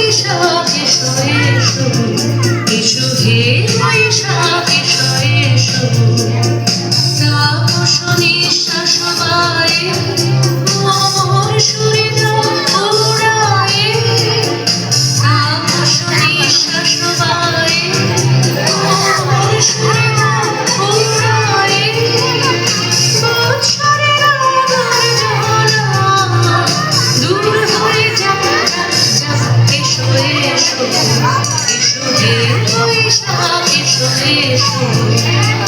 বৈশাখ এসো এসো, এসো হে বৈশাখ এসো এসো। তাপস নিঃশ্বাস বায়ে অমর সুরে দাও উড়ায়ে, তাপস নিঃশ্বাস বায়ে অমর সুরে দাও উড়ায়ে। বৎসরের আলোর জ্বালা দূর হয়ে যাক যাক, এসো এসো, এসো হে বৈশাখ এসো এসো,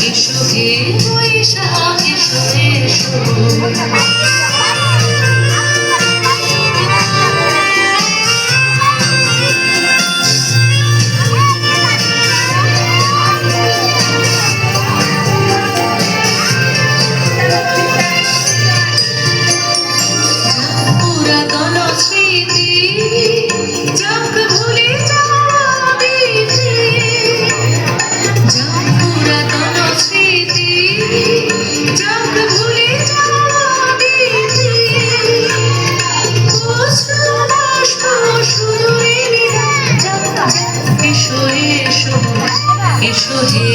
এসো হে বৈশাখ এসো এসো। পুরাতন স্মৃতি যাক ভুলে যাওয়া বিধি, যাক পুরাতন স্মৃতি যাক ভুলে যাওয়া বিধি। অশ্রু বাষ্প সুদূরে যাক যাক, এসো এসো, এসো হে